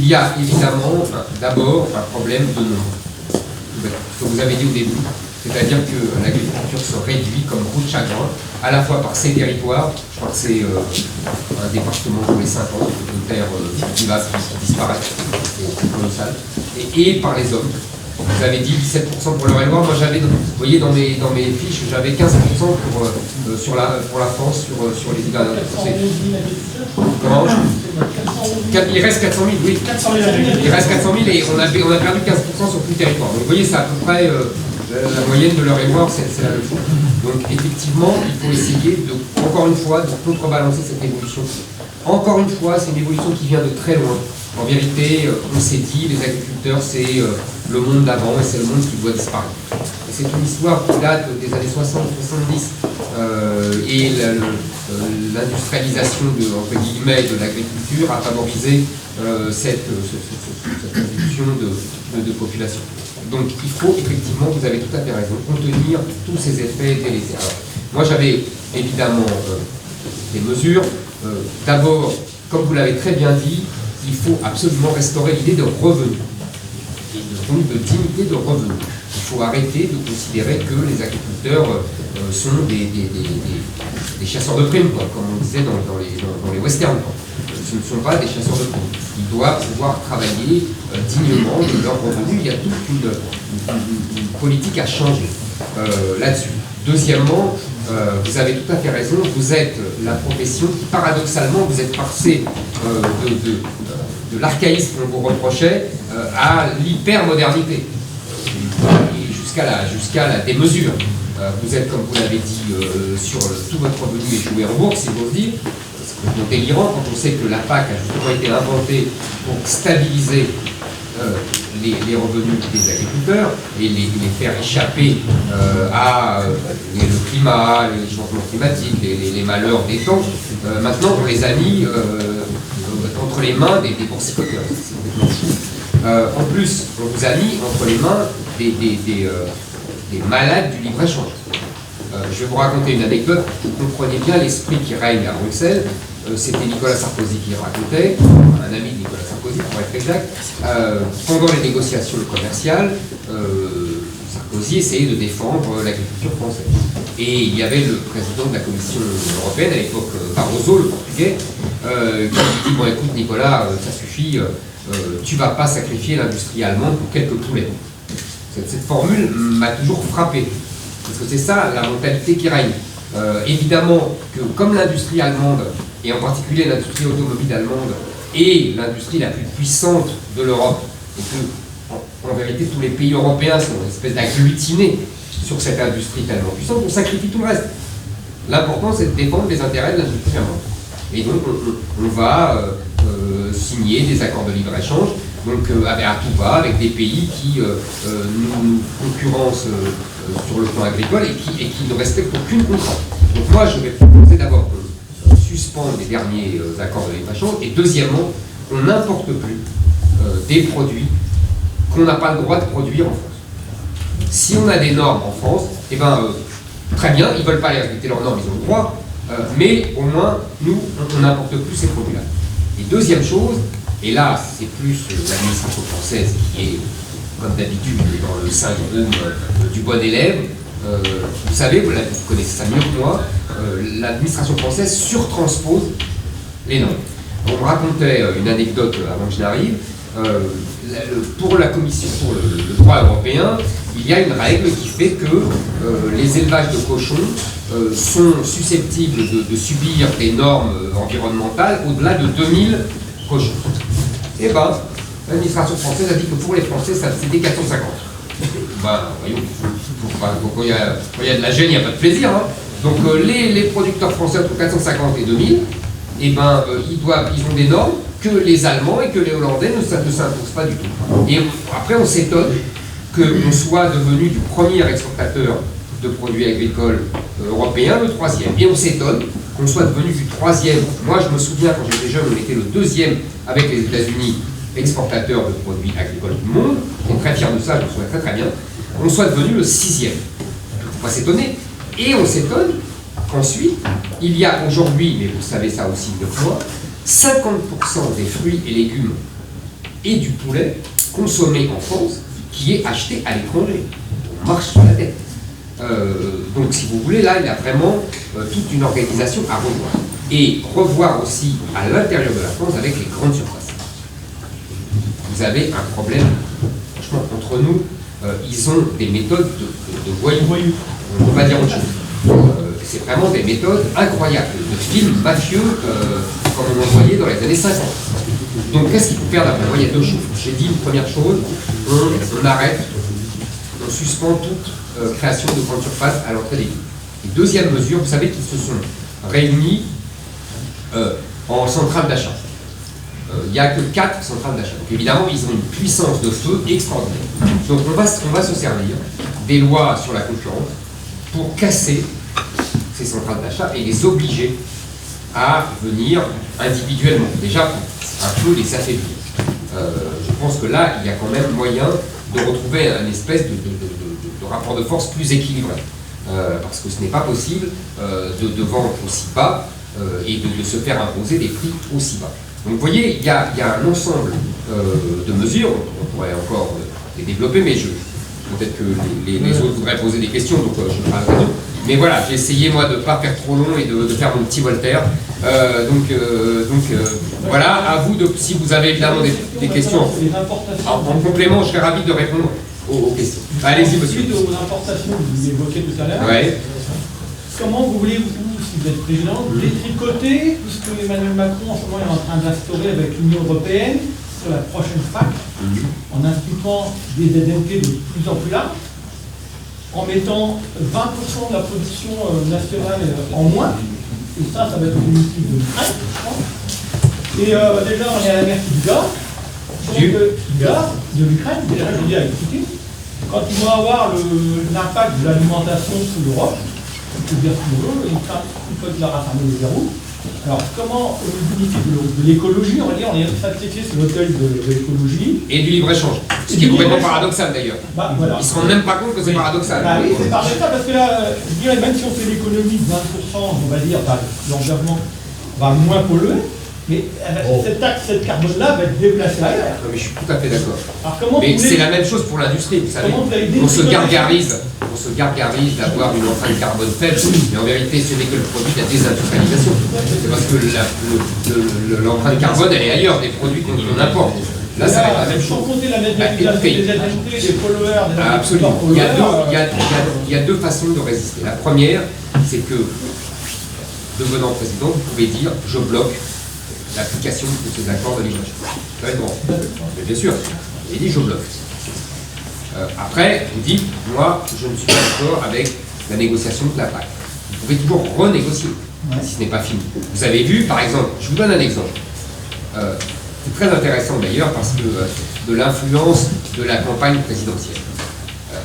Il y a évidemment d'abord un problème de nombre. Ce que vous avez dit au début, c'est-à-dire que l'agriculture se réduit comme peau de chagrin, à la fois par ces territoires, je crois que c'est un département tous les 5 ans, de terre qui disparaît, c'est colossal, et par les hommes. Vous avez dit 17% pour l'Eure-et-Loire. Moi, j'avais, vous voyez, dans mes fiches, j'avais 15% pour la France sur les hivernales. Comment il reste 400 000, oui. Il reste 400 000 et on a perdu 15% sur tout le territoire. Donc, vous voyez, c'est à peu près la moyenne de l'Eure-et-Loire, c'est la même chose. Donc, effectivement, il faut essayer, encore une fois, de contrebalancer cette évolution. Encore une fois, c'est une évolution qui vient de très loin. En vérité, on s'est dit, les agriculteurs, c'est le monde d'avant et c'est le monde qui doit disparaître. Et c'est une histoire qui date des années 60-70 et l'industrialisation entre guillemets de l'agriculture a favorisé cette réduction de population. Donc il faut effectivement, vous avez tout à fait raison, contenir tous ces effets délétères. Alors, moi j'avais évidemment des mesures. D'abord, comme vous l'avez très bien dit, il faut absolument restaurer l'idée de revenu, et donc de dignité de revenu. Il faut arrêter de considérer que les agriculteurs sont des chasseurs de primes, comme on disait dans les westerns. Ce ne sont pas des chasseurs de primes. Ils doivent pouvoir travailler dignement de leur revenu. Il y a toute une politique à changer là-dessus. Deuxièmement, vous avez tout à fait raison, vous êtes la profession qui, paradoxalement, vous êtes passé de l'archaïsme qu'on vous reprochait à l'hypermodernité, jusqu'à la démesure. Vous êtes, comme vous l'avez dit, sur tout votre revenu est joué en bourse, si j'ose dire. C'est complètement délirant quand on sait que la PAC a justement été inventée pour stabiliser les revenus des agriculteurs et les faire échapper à le climat, les changements climatiques, les malheurs des temps. Maintenant, on les a mis entre les mains des boursicoteurs. C'est complètement fou. En plus, on vous a mis entre les mains des malades du libre-échange. Je vais vous raconter une anecdote pour que vous compreniez bien l'esprit qui règne à Bruxelles. C'était Nicolas Sarkozy qui racontait, un ami de Nicolas Sarkozy pour être exact, pendant les négociations commerciales, Sarkozy essayait de défendre l'agriculture française. Et il y avait le président de la Commission européenne, à l'époque Barroso, le portugais, qui lui dit « Bon écoute Nicolas, ça suffit, tu ne vas pas sacrifier l'industrie allemande pour quelques poulets. » Cette formule m'a toujours frappé, parce que c'est ça la mentalité qui règne. Évidemment que comme l'industrie allemande, et en particulier l'industrie automobile allemande, est l'industrie la plus puissante de l'Europe, et que, en vérité, tous les pays européens sont une espèce d'agglutinés sur cette industrie tellement puissante, on sacrifie tout le reste. L'important, c'est de défendre les intérêts de l'industrie allemande. Et donc, on va signer des accords de libre-échange, donc à tout va, avec des pays qui nous concurrencent sur le plan agricole et qui ne respectent aucune contrainte. Donc moi, je vais proposer d'abord qu'on suspende les derniers accords de libre-échange, et deuxièmement, on n'importe plus des produits qu'on n'a pas le droit de produire en France. Si on a des normes en France, eh ben, très bien, ils ne veulent pas les respecter leurs normes, ils ont le droit, mais au moins, nous, on n'importe plus ces produits-là. Et deuxième chose, et là, c'est plus l'administration française qui est, comme d'habitude, dans le syndrome du bon élève. Vous savez, vous connaissez ça mieux que moi, l'administration française surtranspose les normes. On me racontait une anecdote avant que je n'arrive. Pour la Commission, pour le droit européen, il y a une règle qui fait que les élevages de cochons sont susceptibles de subir des normes environnementales au-delà de 2000 cochons. Eh bien, l'administration française a dit que pour les Français, c'était 450. Ben, voyons, quand il y a de la gêne, il n'y a pas de plaisir. Hein. Donc les producteurs français entre 450 et 2000, eh ben, ils ont des normes que les Allemands et que les Hollandais ne s'imposent pas du tout. Et après, on s'étonne qu'on soit devenu du premier exportateur de produits agricoles européens, le troisième. Et on s'étonne qu'on soit devenu du troisième. Moi, je me souviens, quand j'étais jeune, on était le deuxième avec les États-Unis exportateurs de produits agricoles du monde. On est très fiers de ça, je me souviens très très bien. On soit devenu le sixième. Il ne faut pas s'étonner. Et on s'étonne qu'ensuite, il y a aujourd'hui, mais vous savez ça aussi de moi, 50% des fruits et légumes et du poulet consommé en France qui est acheté à l'étranger. On marche sur la tête. Donc si vous voulez, là, il y a vraiment toute une organisation à revoir. Et revoir aussi à l'intérieur de la France avec les grandes surfaces. Vous avez un problème, franchement, entre nous, ils ont des méthodes de voyous. On ne peut pas dire autre chose. C'est vraiment des méthodes incroyables, de films mafieux comme on en voyait dans les années 50. Donc qu'est-ce qu'il faut faire d'après moi? Il y a deux choses. J'ai dit une première chose, on arrête, on suspend toute création de grandes surfaces à l'entrée des villes. Et deuxième mesure, vous savez qu'ils se sont réunis en centrale d'achat. Il n'y a que 4 centrales d'achat. Donc évidemment, ils ont une puissance de feu extraordinaire. Donc on va se servir des lois sur la concurrence pour casser ces centrales d'achat et les obliger à venir individuellement. Déjà, un peu les affaiblir. Je pense que là, il y a quand même moyen de retrouver un espèce de rapport de force plus équilibré. Parce que ce n'est pas possible de vendre aussi bas et de se faire imposer des prix aussi bas. Donc vous voyez, il y a un ensemble de mesures, on pourrait encore les développer, mais peut-être que les autres voudraient poser des questions, donc je ne parle pas. Mais voilà, j'ai essayé moi de ne pas faire trop long et de faire mon petit Voltaire. Voilà, à vous de, si vous avez évidemment des questions. En complément, je serais ravi de répondre aux questions. Allez-y, monsieur. Suite aux importations que vous évoquiez tout à l'heure, ouais. Comment vous voulez, si vous êtes président, détricoter tout ce que Emmanuel Macron en ce moment est en train d'instaurer avec l'Union européenne sur la prochaine PAC, en instituant des ZMP de plus en plus larges, en mettant 20% de la production nationale en moins, et ça va être au bénéfice de l'Ukraine, je pense. Et déjà, on est à la merci du gaz, de l'Ukraine, déjà, je dis avec Poutine. Quand ils vont avoir l'impact de l'alimentation sous l'Europe, on peut dire ce qu'on veut, une fois qu'il aura fermé les verrous. Alors, comment au bénéfice de l'écologie, on va dire, on est sacrifié sur l'hôtel de l'écologie. Et du libre-échange. Ce qui est complètement paradoxal d'ailleurs. Voilà. Ils ne se rendent même pas compte que c'est paradoxal. Oui, c'est paradoxal parce que là, je dirais, même si on fait l'économie de 20%, on va dire, l'environnement va moins polluer, mais cette carbone-là va être déplacée ailleurs. Non, mais je suis tout à fait d'accord. Mais c'est la même chose pour l'industrie, vous savez. On se gargarise d'avoir une empreinte carbone faible, mais en vérité, ce n'est que le produit de la désindustrialisation. C'est parce que l'empreinte carbone, elle est ailleurs des produits qu'on importe. Là, ça va être la même chose. Sans compter la méthanisation des ZMP, des pollueurs, des absolument. Il y a deux façons de résister. La première, c'est que, devenant président, vous pouvez dire « je bloque l'application de ces accords de libre-échange ». Ça va être bon. Mais bien sûr, il dit « je bloque ». Après, vous dites « moi, je ne suis pas d'accord avec la négociation de la PAC ». Vous pouvez toujours renégocier, si ce n'est pas fini. Vous avez vu, par exemple, je vous donne un exemple. C'est très intéressant d'ailleurs parce que de l'influence de la campagne présidentielle.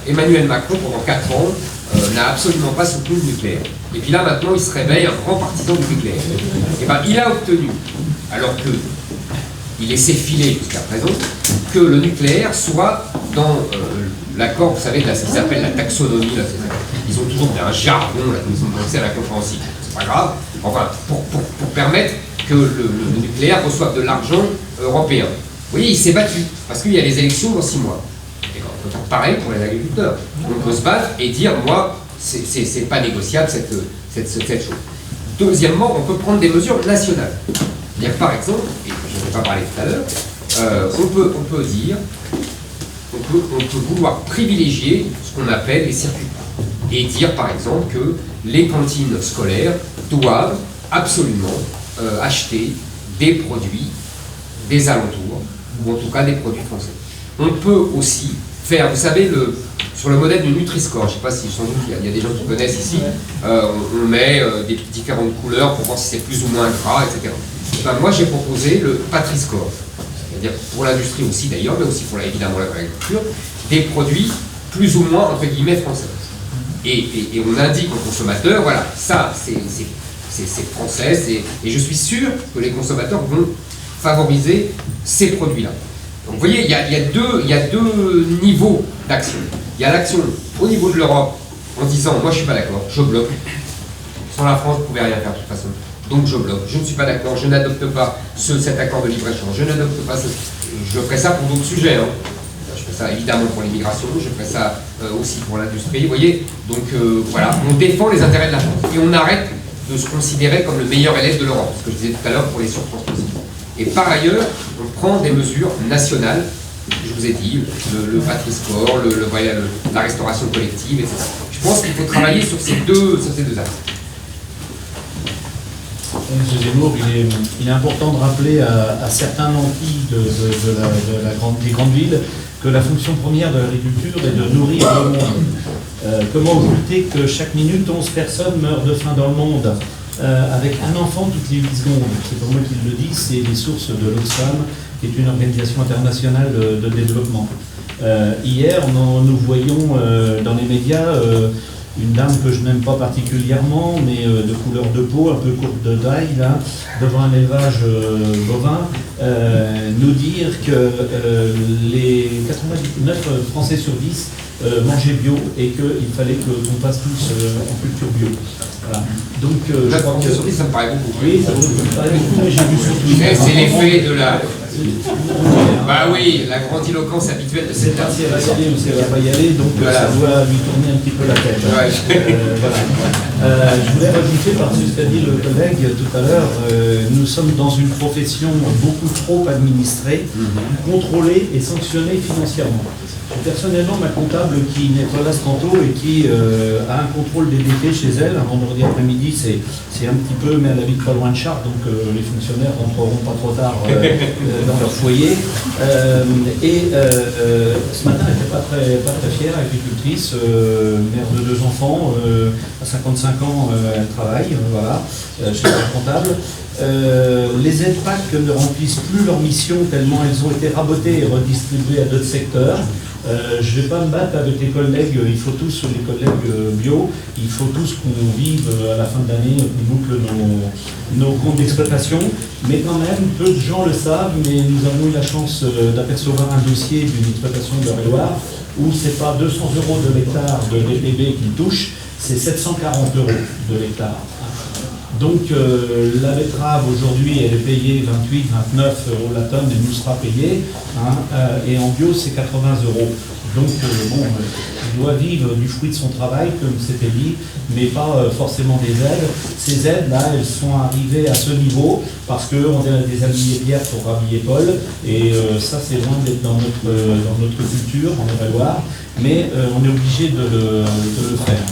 Emmanuel Macron, pendant 4 ans, n'a absolument pas soutenu le nucléaire. Et puis là, maintenant, il se réveille un grand partisan du nucléaire. Et bien, il a obtenu, alors qu'il laissait filer jusqu'à présent, que le nucléaire soit dans l'accord, vous savez, de ce qu'ils appellent la taxonomie. Là, ils ont toujours un jargon, là, comme ils ont pensé à la conférence. C'est pas grave. Enfin, pour permettre que le nucléaire reçoive de l'argent européen. Vous voyez, il s'est battu, parce qu'il y a les élections dans 6 mois. Et on peut faire pareil pour les agriculteurs. On peut se battre et dire, moi, c'est pas négociable cette chose. Deuxièmement, on peut prendre des mesures nationales. C'est-à-dire, par exemple, et je n'en ai pas parlé tout à l'heure, on peut dire, on peut vouloir privilégier ce qu'on appelle les circuits. Et dire, par exemple, que les cantines scolaires doivent absolument acheter des produits des alentours, ou en tout cas des produits français. On peut aussi faire, vous savez, sur le modèle du Nutri-Score, je ne sais pas si sans doute il y a des gens qui connaissent ici, on met des différentes couleurs pour voir si c'est plus ou moins gras, etc. Et ben, moi j'ai proposé le Patri-Score, c'est-à-dire pour l'industrie aussi d'ailleurs, mais aussi pour évidemment l'agriculture, des produits plus ou moins entre guillemets français. Et on indique aux consommateurs, voilà, ça c'est français, et je suis sûr que les consommateurs vont favoriser ces produits-là. Donc vous voyez, il y a deux niveaux d'action. Il y a l'action au niveau de l'Europe en disant, moi je ne suis pas d'accord, je bloque. Sans la France, vous ne pouvez rien faire de toute façon. donc je bloque. Je ne suis pas d'accord, je n'adopte pas cet accord de libre-échange, je n'adopte pas je ferai ça pour d'autres sujets. Hein. Je ferai ça évidemment pour l'immigration, je ferai ça aussi pour l'industrie, vous voyez. Donc voilà, on défend les intérêts de la France et on arrête de se considérer comme le meilleur élève de l'Europe, ce que je disais tout à l'heure pour les surtranspositions. Et par ailleurs, on prend des mesures nationales, je vous ai dit, le Patri-Sport, la restauration collective, etc. Je pense qu'il faut travailler sur ces deux axes. M. Zemmour, il est important de rappeler à certains nantis des grandes villes que la fonction première de l'agriculture est de nourrir le monde. Comment occulter que chaque minute, 11 personnes meurent de faim dans le monde avec un enfant toutes les 8 secondes. C'est pas moi qui le dis, c'est les sources de l'Oxfam, qui est une organisation internationale de développement. Hier, nous voyons dans les médias une dame que je n'aime pas particulièrement, mais de couleur de peau, un peu courte de taille, là, devant un élevage bovin, nous dire que les 99 Français sur 10 mangeaient bio et qu'il fallait qu'on passe tous en culture bio. Voilà. Donc, je crois que... ça me paraît beaucoup. Oui, ça me paraît beaucoup, mais j'ai vu surtout... C'est l'effet de la... Bah oui, la grandiloquence habituelle de cette dame. Si elle va y aller ou si elle ne va pas y aller, donc voilà. Ça doit lui tourner un petit peu la tête. Ouais. Voilà. Je voulais rajouter par-dessus ce qu'a dit le collègue tout à l'heure, nous sommes dans une profession beaucoup trop administrée, contrôlée et sanctionnée financièrement. Personnellement, ma comptable qui nettoie là tantôt et qui a un contrôle des déchets chez elle, un vendredi après-midi, c'est un petit peu, mais elle habite pas loin de Chartres, donc les fonctionnaires rentreront pas trop tard dans leur foyer. Ce matin, elle n'était pas très fière, agricultrice, mère de 2 enfants, à 55 ans, elle travaille, voilà, chez la comptable. Les aides PAC ne remplissent plus leur mission tellement elles ont été rabotées et redistribuées à d'autres secteurs. Je ne vais pas me battre avec les collègues, il faut tous, les collègues bio, il faut tous qu'on vive à la fin de l'année, qu'on boucle nos comptes d'exploitation, mais quand même, peu de gens le savent, mais nous avons eu la chance d'apercevoir un dossier d'une exploitation de l'Eure-et-Loire où ce n'est pas 200 € de l'hectare de DPB qui touche, c'est 740 € de l'hectare. Donc la betterave aujourd'hui elle est payée 28, 29 € la tonne et nous sera payée, hein, et en bio c'est 80 €. Donc il doit vivre du fruit de son travail comme c'était dit, mais pas forcément des aides. Ces aides là elles sont arrivées à ce niveau parce qu'on a des habillés Pierre pour habiller Paul et ça c'est loin d'être dans notre culture en Eure-et-Loire, mais on est obligé de le faire.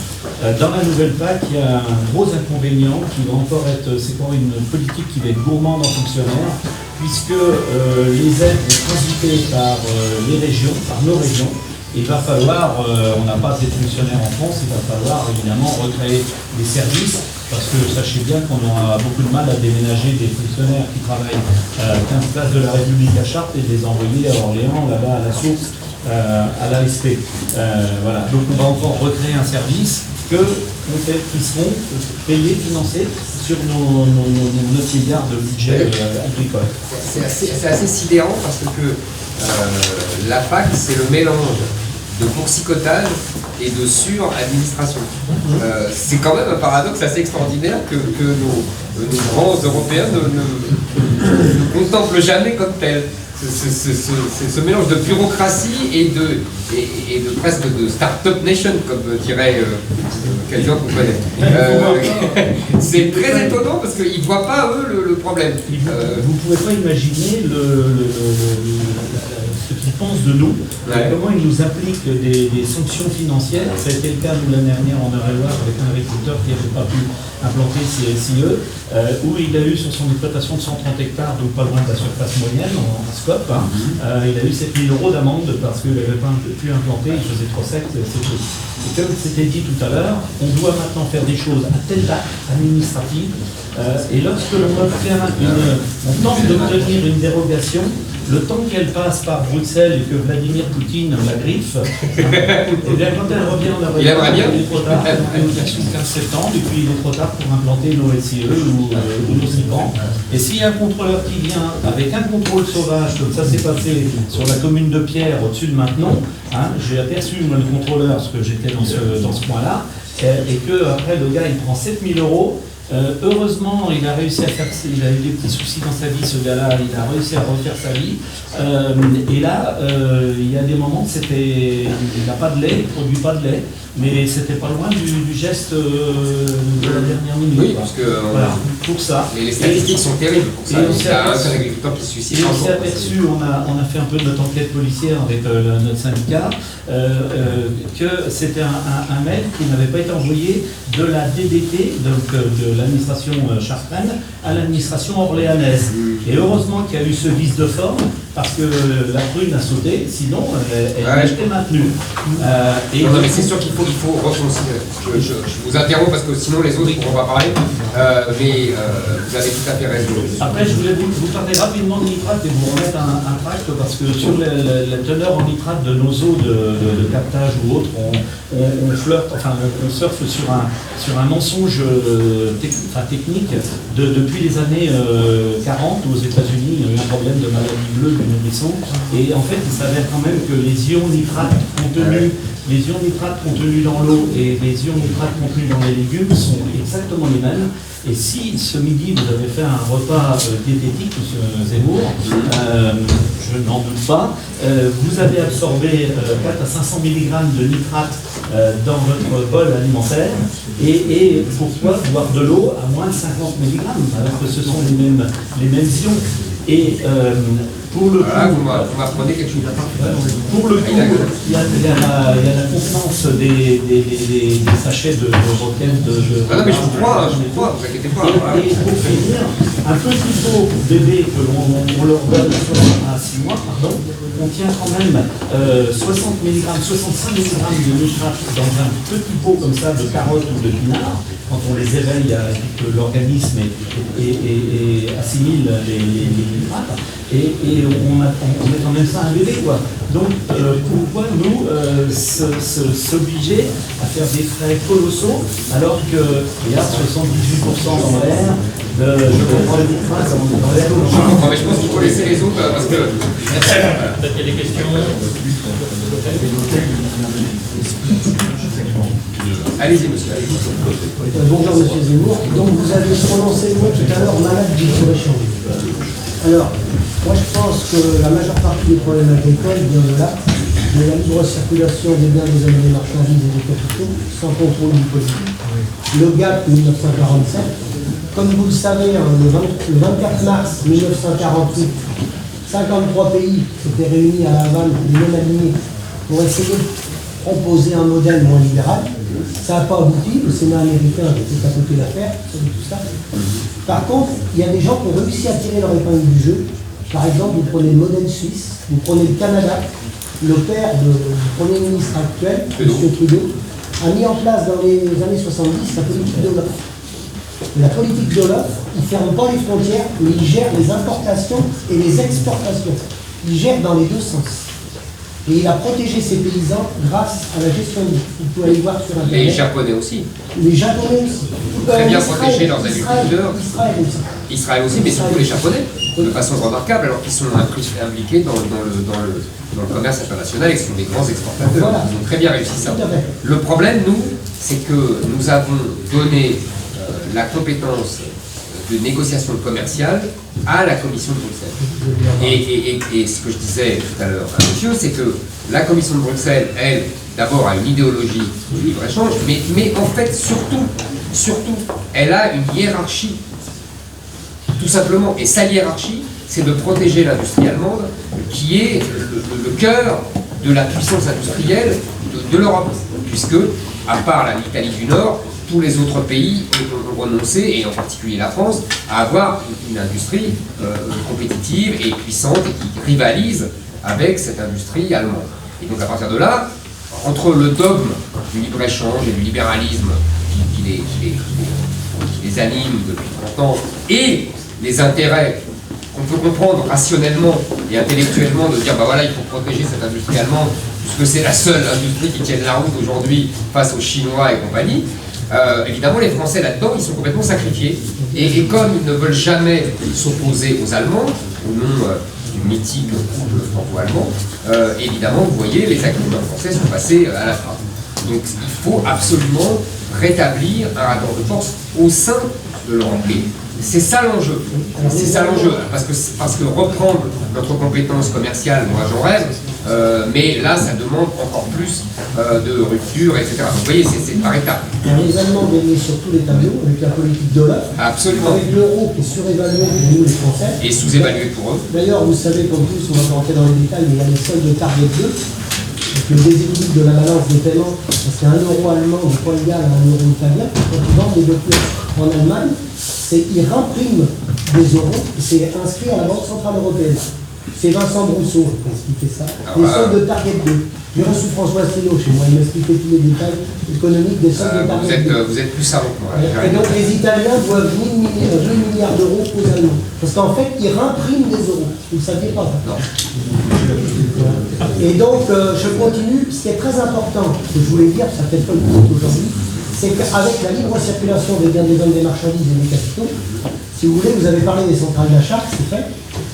Dans la nouvelle PAC, il y a un gros inconvénient qui va encore être, c'est quand même une politique qui va être gourmande en fonctionnaires, puisque les aides vont transiter par les régions, par nos régions. Il va falloir, on n'a pas assez de fonctionnaires en France, il va falloir évidemment recréer des services, parce que sachez bien qu'on aura beaucoup de mal à déménager des fonctionnaires qui travaillent à 15 places de la République à Chartres et de les envoyer à Orléans, là-bas à la source, à l'ASP. Voilà. Donc on va encore recréer un service qui seront payés, financés sur notre milliard de budget agricole. C'est assez sidérant parce que la PAC, c'est le mélange de boursicotage et de sur-administration. C'est quand même un paradoxe assez extraordinaire que nos grands Européens ne contemplent jamais comme tel. C'est ce mélange de bureaucratie et de presque de start-up nation, comme dirait quelqu'un qu'on connaît. C'est très étonnant parce qu'ils ne voient pas, eux, le problème. Vous ne pouvez pas imaginer ce qu'ils pensent de nous, comment ils nous appliquent des sanctions financières. Ça a été le cas l'année dernière en Eure-et-Loire avec un agriculteur qui n'avait pas pu implanter ses SIE, où il a eu sur son exploitation de 130 hectares, donc pas loin de la surface moyenne en scope, il a eu 7 000 € d'amende parce qu'il n'avait pas pu implanter, il faisait trop sec, c'est tout. Et comme c'était dit tout à l'heure, on doit maintenant faire des choses à telle date administrative, et lorsque l'on on tente d'obtenir une dérogation, le temps qu'elle passe par Bruxelles et que Vladimir Poutine la griffe, et bien quand elle revient en Eure-et-Loire, il est trop tard, elle nous sous 15 septembre, et puis il est trop tard pour implanter nos SIE ou nos CIPAN. Et s'il y a un contrôleur qui vient avec un contrôle sauvage, comme ça s'est passé sur la commune de Pierre au-dessus de Maintenon, j'ai aperçu moi, le contrôleur, parce que j'étais dans ce coin-là, et que après le gars il prend 7 000 €, Heureusement, il a réussi à faire, il a eu des petits soucis dans sa vie, ce gars-là, il a réussi à refaire sa vie. Et là, il y a des moments, il n'a pas de lait, il ne produit pas de lait, mais c'était pas loin du geste de la dernière minute. Oui, parce que voilà, pour ça. les statistiques sont terribles pour ça. Il y a un seul agriculteur qui se suicide. Et on s'est aperçu, on a fait un peu de notre enquête policière avec notre syndicat, que c'était un mail qui n'avait pas été envoyé de la DDT, donc de l'administration chartraine, à l'administration orléanaise. Et heureusement qu'il y a eu ce vice de forme, parce que la prune a sauté, sinon elle était maintenue. Non, mais c'est sûr qu'il faut reconsidérer. Je vous interromps parce que sinon les autres ne pourront pas parler, mais vous avez tout à fait raison. Après, je voulais vous parler rapidement de nitrate et vous remettre un tract, parce que sur la teneur en nitrate de nos eaux de captage ou autre, on flirte, enfin on surfe sur un mensonge technique depuis les années 40 aux États-Unis. Il y a eu un problème de maladie bleue du nourrisson, et en fait il s'avère quand même que les ions nitrates contenus dans l'eau et les ions nitrates contenus dans les légumes sont exactement les mêmes. Et si ce midi vous avez fait un repas diététique, M. Zemmour, je n'en doute pas, vous avez absorbé 4 à 500 mg de nitrate dans votre bol alimentaire, et pourquoi boire de l'eau à moins de 50 mg alors que ce sont les mêmes ions. Et pour le coup, vous m'apprenez quelque chose. Pour le coup, il y a la contenance des sachets de roquette. Non, mais je vous crois, vous inquiétez pas. Et pour finir, un petit pot bébé que l'on leur donne à 6 mois, contient quand même 60 mg, 65 mg de nitrate dans un petit pot comme ça de carottes ou de pinard. Quand on les éveille, l'organisme assimile les nitrates. Et on met quand même ça à un bébé, quoi. Donc, pourquoi nous s'obliger à faire des frais colossaux alors qu'il y a 78% dans l'air de nitrate dans l'air? Mais je pense qu'il faut laisser les autres parce que. Peut-être qu'il y a des questions. Allez-y, monsieur. Bonjour, monsieur Zemmour. Donc, vous avez prononcé le mot tout à l'heure malade du libre-échange. Alors, moi je pense que la majeure partie des problèmes agricoles vient de là, de la libre circulation des biens, des hommes, des marchandises et des capitaux, sans contrôle du politique. Le GATT 1947, comme vous le savez, le 24 mars 1948, 53 pays s'étaient réunis à La Havane, les non alignés, pour essayer de proposer un modèle moins libéral. Ça n'a pas abouti, le Sénat américain était à côté de l'affaire, sur tout ça. Par contre, il y a des gens qui ont réussi à tirer leur épingle du jeu. Par exemple, vous prenez le modèle suisse, vous prenez le Canada, le père du Premier ministre actuel, M. Trudeau, a mis en place dans les années 70 la politique de l'offre. La politique de l'offre, il ne ferme pas les frontières, mais il gère les importations et les exportations. Il gère dans les deux sens. Et il a protégé ses paysans grâce à la gestion de l'eau. Vous pouvez aller voir sur Internet. Les Japonais aussi. Les Japonais aussi. Très bien protégés leurs agriculteurs. Israël aussi. Israël aussi, mais surtout les Japonais, de façon remarquable, alors qu'ils sont impliqués dans le commerce international et qui sont des grands exportateurs. Voilà. Ils ont très bien réussi ça. Tout à fait. Le problème, nous, c'est que nous avons donné la compétence de négociation commerciale à la Commission de Bruxelles. Et ce que je disais tout à l'heure à monsieur, c'est que la Commission de Bruxelles, elle, d'abord a une idéologie de libre-échange, mais en fait, surtout, elle a une hiérarchie, tout simplement. Et sa hiérarchie, c'est de protéger l'industrie allemande, qui est le cœur de la puissance industrielle de l'Europe, puisque, à part l'Italie du Nord, tous les autres pays ont renoncé, et en particulier la France, à avoir une industrie compétitive et puissante et qui rivalise avec cette industrie allemande. Et donc à partir de là, entre le dogme du libre-échange et du libéralisme qui les anime depuis 30 ans et les intérêts qu'on peut comprendre rationnellement et intellectuellement de dire bah voilà, il faut protéger cette industrie allemande puisque c'est la seule industrie qui tienne la route aujourd'hui face aux Chinois et compagnie. Évidemment, les Français là-dedans, ils sont complètement sacrifiés. Et comme ils ne veulent jamais s'opposer aux Allemands, au nom du mythique couple franco-allemand, évidemment, vous voyez, les agriculteurs français sont passés à la trappe. Donc il faut absolument rétablir un rapport de force au sein de le remplir. C'est ça l'enjeu. C'est ça l'enjeu. Parce que reprendre notre compétence commerciale, moi j'en rêve, mais là ça demande encore plus de rupture, etc. Donc, vous voyez, c'est par étapes. Les Allemands gagnaient sur tous les tableaux avec la politique dollar, Absolument. avec l'euro qui est surévalué pour nous les Français. Et sous-évalué pour eux. D'ailleurs, vous savez qu'en plus, on va pas rentrer dans les détails, mais il y a les soldes de Target 2, donc le déséquilibre de la balance des paiements, parce qu'un euro allemand n'est pas égal à un euro italien. Quand ils vendent des voitures en Allemagne, ils rempriment des euros, c'est inscrit à la Banque Centrale Européenne. C'est Vincent Brousseau qui a expliqué ça. Les soldes de Target 2. J'ai reçu François Asselineau chez moi, il m'a expliqué tous les détails économiques des soldes de Target 2. Vous êtes plus savant que moi. Et donc les Italiens doivent 2 milliards d'euros aux Allemands. Parce qu'en fait, ils rempriment des euros. Vous ne saviez pas ça. Non. Et donc, je continue. Ce qui est très important, que je voulais dire, ça fait pas le coup aujourd'hui, c'est qu'avec la libre circulation des biens, des hommes, des marchandises et des capitaux, si vous voulez, vous avez parlé des centrales d'achat, c'est fait.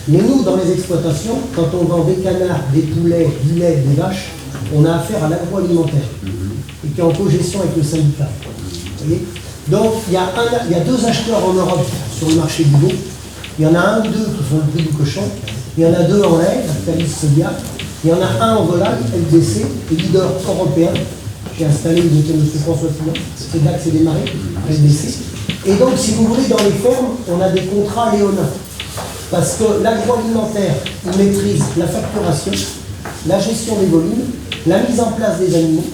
Mais nous, dans les exploitations, quand on vend des canards, des poulets, du lait, des vaches, on a affaire à l'agroalimentaire, et qui est en cogestion avec le syndicat. Vous voyez. Donc, il y a 2 acheteurs en Europe sur le marché du veau. Il y en a 1 ou 2 qui font le prix du cochon. Il y en a 2 en lait, Lactalis Sodia. Il y en a 1 en volaille, LDC, et leader européen. J'ai installé, il était M. François Fillon. C'est là que c'est démarré, LDC. Et donc, si vous voulez, dans les fermes, on a des contrats léonins. Parce que l'agroalimentaire, il maîtrise la facturation, la gestion des volumes, la mise en place des animaux,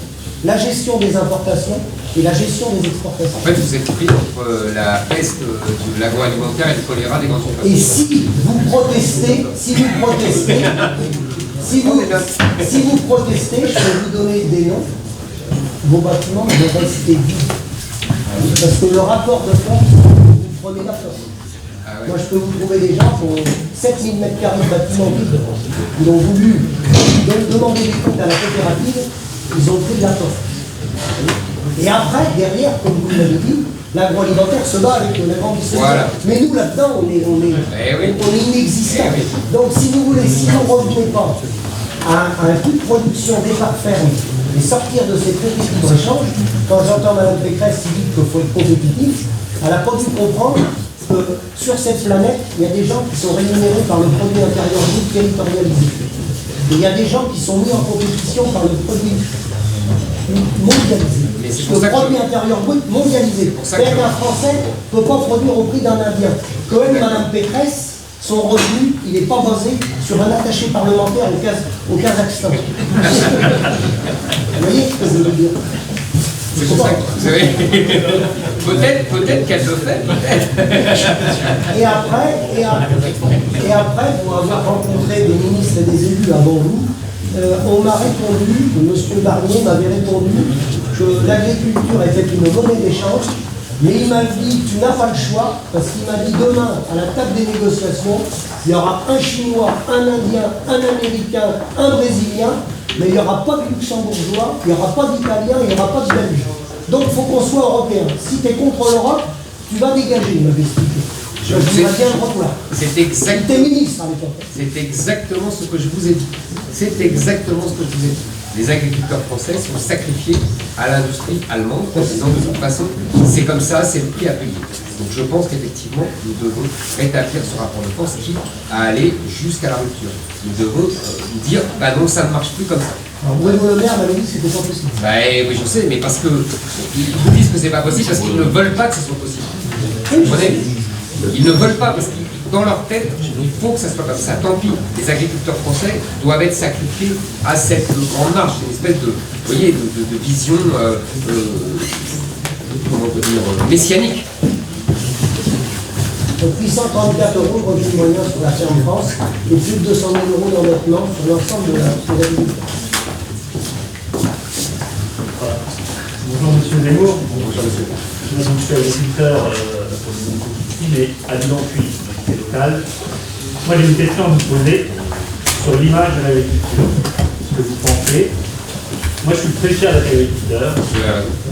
la gestion des importations et la gestion des exportations. En fait, vous êtes pris entre la peste de l'agroalimentaire et le choléra des grandes surfaces. Et si vous protestez, je vais vous donner des noms, vos bâtiments vont rester vides. Parce que le rapport de force, vous prenez la force. Ah ouais. Moi, je peux vous trouver des gens qui ont 7000 m² de bâtiments vides. Ils ont voulu demander des comptes à la coopérative, ils ont pris de la force. Et après, derrière, comme vous l'avez dit, l'agroalimentaire se bat avec la grande distribution. Voilà. Mais nous, là-dedans, on est inexistant. Eh oui. Donc, si vous voulez, si vous ne revenez pas à un coût de production départ ferme et sortir de ces prix de échange, quand j'entends Mme Pécresse qui dit qu'il faut être compétitif, elle n'a pas dû comprendre que sur cette planète, il y a des gens qui sont rémunérés par le produit intérieur brut territorialisé. Et il y a des gens qui sont mis en compétition par le produit mondialisé. Mais c'est pour Le ça que produit intérieur brut mondialisé. pour ça que C'est-à-dire qu'un Français ne peut pas produire au prix d'un Indien. Quand même, Mme Pécresse, son revenu, il n'est pas basé sur un attaché parlementaire au Kazakhstan. Vous voyez ce que je veux dire? C'est pour ça que vous savez, peut-être qu'elle le fait, peut-être. Et après, pour avoir rencontré des ministres et des élus avant vous, on m'a répondu, M. Barnier m'avait répondu que l'agriculture était une monnaie d'échange, mais il m'a dit tu n'as pas le choix, parce qu'il m'a dit demain, à la table des négociations, il y aura un Chinois, un Indien, un Américain, un Brésilien, mais il n'y aura pas de Luxembourgeois, il n'y aura pas d'Italien, il n'y aura pas de Belge. Donc il faut qu'on soit européen. Si tu es contre l'Europe, tu vas dégager, il m'avait expliqué. Je voudrais bien le revoir. T'es ministre à l'époque. C'est exactement ce que je vous ai dit. C'est exactement ce que je vous ai dit. Les agriculteurs français sont sacrifiés à l'industrie allemande en disant de toute façon, c'est comme ça, c'est le prix à payer. Donc je pense qu'effectivement, nous devons rétablir ce rapport de force qui a allé jusqu'à la rupture. Nous devons dire, bah non, ça ne marche plus comme ça. Alors Bruno Le Maire m'avait dit que c'était pas possible. Bah oui, je sais, mais parce que ils vous disent que c'est pas possible parce qu'ils ne veulent pas que ce soit possible. Vous comprenez ? Ils ne veulent pas parce que dans leur tête, il faut que ça soit comme ça. Tant pis, les agriculteurs français doivent être sacrifiés à cette grande marche, une espèce de, vous voyez, de vision, comment on peut dire, messianique. Donc 834 € de revenu moyen sur la ferme France et plus de 200 000 € d'endettement sur l'ensemble des agriculteurs. Bonjour Monsieur Zemmour. Bonjour monsieur. Je suis agriculteur pour le monde ici, mais à Lyon-Puy, c'est local. Moi j'ai une question à vous poser sur l'image de l'agriculture, ce que vous pensez. Moi je suis très fier d'être agriculteur,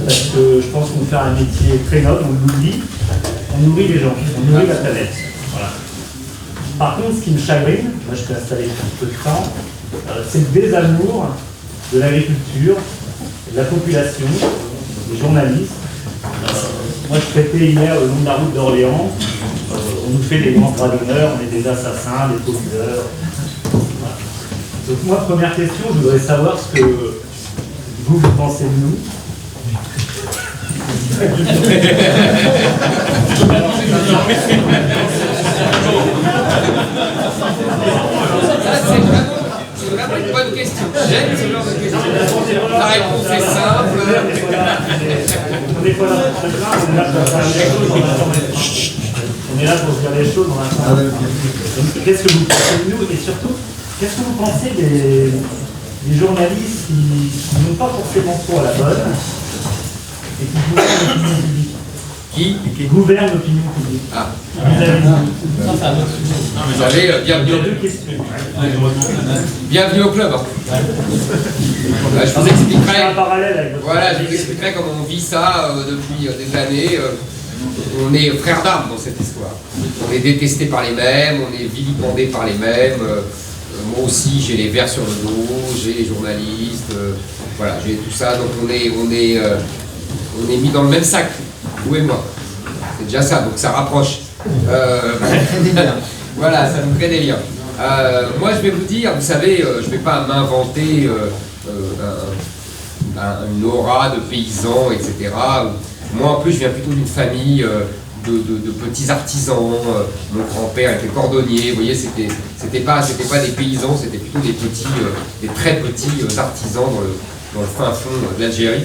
parce que je pense qu'on fait un métier très noble, on nous dit, on nourrit les gens, on nourrit la planète. Voilà. Par contre, ce qui me chagrine, moi je suis installé depuis peu de temps, c'est le désamour de l'agriculture, de la population, des journalistes, Moi, je traitais hier le long de la route d'Orléans. On nous fait des grands bras d'honneur, on est des assassins, des pollueurs. Voilà. Donc moi, première question, je voudrais savoir ce que vous pensez de nous. C'est vraiment une bonne question. J'aime ce genre de question. La réponse est simple. On est pas là pour se plaindre, on est là pour faire les choses en attendant. On est là pour faire les choses en attendant. Donc, qu'est-ce que vous pensez de nous et surtout, qu'est-ce que vous pensez des journalistes qui n'ont pas forcément trop à la bonne et qui gouvernent l'opinion publique? Qui gouvernent l'opinion publique. Ah. Ça, c'est un autre sujet. Vous avez bienvenue, Deux questions. bienvenue au club. Hein. Je vous C'est expliquerai. un parallèle avec votre Voilà, je vous expliquerai comment on vit ça depuis des années. On est frères d'armes dans cette histoire. On est détesté par les mêmes, on est vilipendé par les mêmes. Moi aussi, j'ai les verres sur le dos, j'ai les journalistes. Voilà, j'ai tout ça. Donc on est mis dans le même sac, vous et moi. C'est déjà ça, donc ça rapproche. Voilà, ça nous crée des liens. Moi, je vais vous dire, vous savez, je ne vais pas m'inventer une aura de paysans, etc. Moi, en plus, je viens plutôt d'une famille de petits artisans. Mon grand-père était cordonnier. Vous voyez, c'était pas des paysans, c'était plutôt des très petits artisans dans le fin fond de l'Algérie.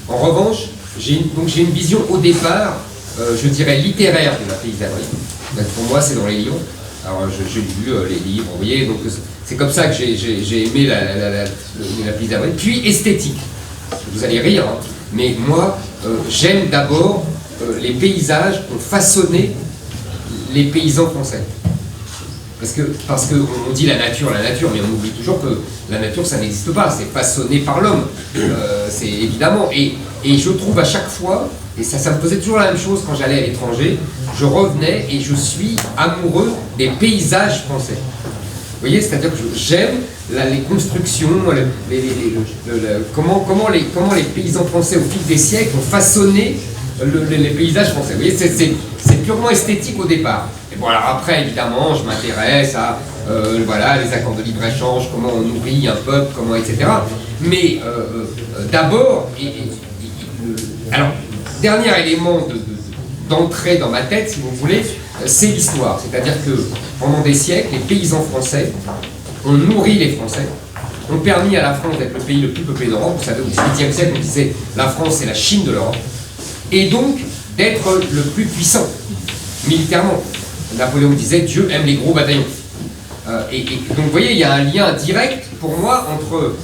En revanche, j'ai une vision au départ, je dirais littéraire de la paysannerie. Pour moi, c'est dans les livres. Alors, j'ai lu les livres, vous voyez, donc c'est comme ça que j'ai aimé la paysannerie. Puis esthétique. Vous allez rire, hein, mais moi, j'aime d'abord les paysages qu'ont façonné les paysans français. Parce qu'on dit la nature, mais on oublie toujours que la nature, ça n'existe pas, c'est façonné par l'homme, c'est évidemment. Et je trouve à chaque fois, et ça me faisait toujours la même chose quand j'allais à l'étranger, je revenais et je suis amoureux des paysages français. Vous voyez, c'est-à-dire que j'aime les constructions, comment les paysans français au fil des siècles ont façonné les paysages français. Vous voyez, c'est purement esthétique au départ. Et bon, alors après, évidemment, je m'intéresse à les accords de libre-échange, comment on nourrit un peuple, comment, etc. Mais d'abord, alors, dernier élément d'entrée dans ma tête, si vous voulez, c'est l'histoire. C'est-à-dire que pendant des siècles, les paysans français ont nourri les Français, ont permis à la France d'être le pays le plus peuplé d'Europe. Vous savez, au XVIIIe siècle, on disait la France c'est la Chine de l'Europe. Et donc d'être le plus puissant militairement. Napoléon disait Dieu aime les gros bataillons. Donc vous voyez, il y a un lien direct pour moi entre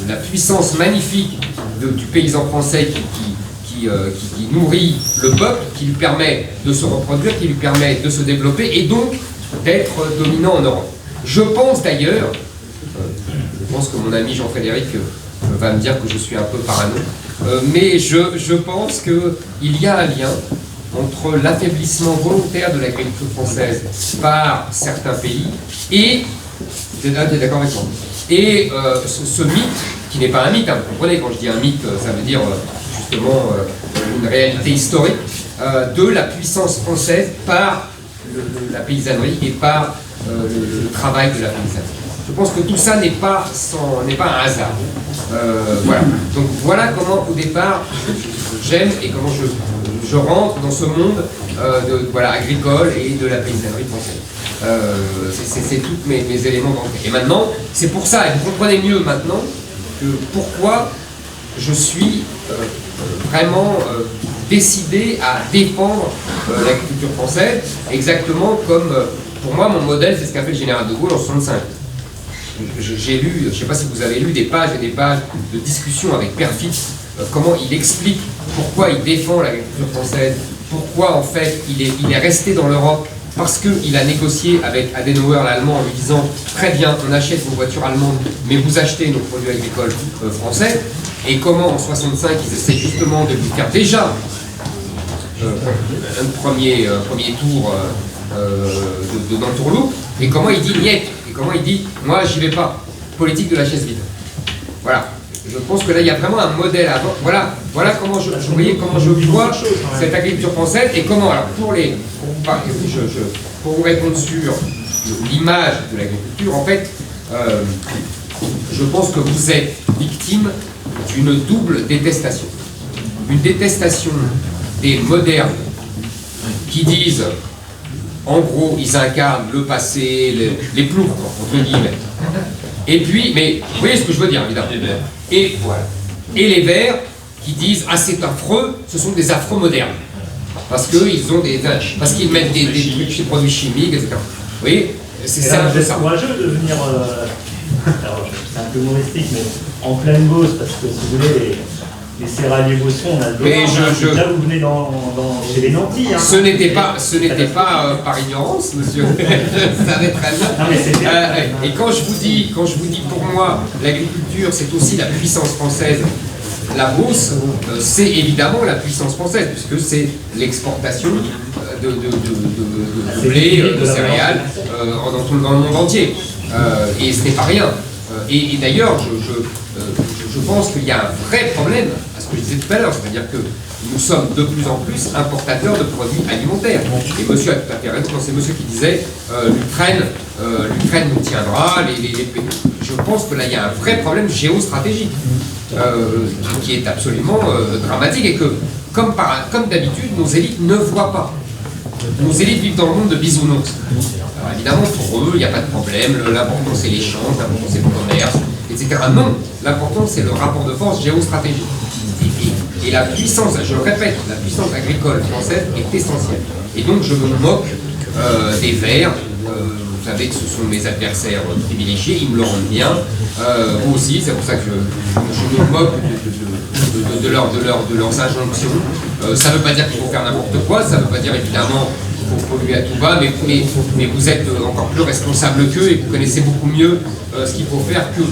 la puissance magnifique du paysan français qui nourrit le peuple, qui lui permet de se reproduire, qui lui permet de se développer et donc d'être dominant en Europe. Je pense d'ailleurs, je pense que mon ami Jean-Frédéric va me dire que je suis un peu parano, mais je pense qu'il y a un lien entre l'affaiblissement volontaire de l'agriculture française par certains pays et, d'accord avec moi, et ce mythe, qui n'est pas un mythe, hein, vous comprenez, quand je dis un mythe, ça veut dire justement une réalité historique, de la puissance française par la paysannerie et par le travail de la paysannerie. Je pense que tout ça n'est pas un hasard. Voilà. Donc voilà comment au départ j'aime et comment je rentre dans ce monde agricole et de la paysannerie française. C'est tous mes éléments d'entrée. Et maintenant, c'est pour ça, et vous comprenez mieux maintenant, que pourquoi je suis vraiment décidé à défendre l'agriculture française, exactement comme, pour moi, mon modèle, c'est ce qu'a fait le général de Gaulle en 1965. J'ai lu, je ne sais pas si vous avez lu des pages et des pages de discussion avec Père Fitz, comment il explique pourquoi il défend l'agriculture française, pourquoi en fait il est resté dans l'Europe, parce qu'il a négocié avec Adenauer l'allemand en lui disant très bien, on achète vos voitures allemandes, mais vous achetez nos produits agricoles français, et comment en 1965 ils essaient justement de lui faire déjà un premier tour d'entourloupe, et comment il dit niet, et comment il dit moi j'y vais pas, politique de la chaise vide. Voilà. Je pense que là, il y a vraiment un modèle à avoir. Voilà comment vous voyez comment je vois cette agriculture française et comment, alors pour vous répondre sur l'image de l'agriculture, en fait, je pense que vous êtes victime d'une double détestation. Une détestation des modernes qui disent, en gros, ils incarnent le passé, les ploufs, entre guillemets. Et puis, mais vous voyez ce que je veux dire, évidemment. Et voilà. Et les Verts qui disent, ah c'est affreux, ce sont des affreux modernes. Parce qu'ils mettent des trucs, des produits chimiques, etc. Vous voyez, c'est un peu ça. C'est courageux de venir, alors c'est un peu humoristique, mais en pleine Beauce, parce que si vous voulez, les céréaliers beaucerons, on a le droit. Là, vous venez chez les nantis. Hein. Ce n'était pas par ignorance, monsieur. Ça savais très bien. Non, mais et quand je vous dis pour moi, l'agriculture, c'est aussi la puissance française. La Beauce, c'est évidemment la puissance française, puisque c'est l'exportation de blé, de céréales dans le monde entier. Et ce n'est pas rien. Et d'ailleurs, je pense qu'il y a un vrai problème, à ce que je disais tout à l'heure, c'est-à-dire que nous sommes de plus en plus importateurs de produits alimentaires. Et monsieur a tout à fait raison, c'est monsieur qui disait l'Ukraine nous tiendra, je pense que là il y a un vrai problème géostratégique qui est absolument dramatique et que, comme d'habitude, nos élites ne voient pas. Nos élites vivent dans le monde de bisounours. Alors évidemment, pour eux, il n'y a pas de problème, l'important c'est l'échange, l'important c'est le commerce, etc. Non, l'important c'est le rapport de force géostratégique. Et la puissance, je le répète, la puissance agricole française est essentielle. Et donc je me moque des Verts, vous savez que ce sont mes adversaires privilégiés, ils me le rendent bien, vous aussi, c'est pour ça que je me moque de leurs injonctions. Ça ne veut pas dire qu'il faut faire n'importe quoi, ça ne veut pas dire évidemment qu'il faut polluer à tout va, mais vous êtes encore plus responsable qu'eux et vous connaissez beaucoup mieux ce qu'il faut faire qu'eux.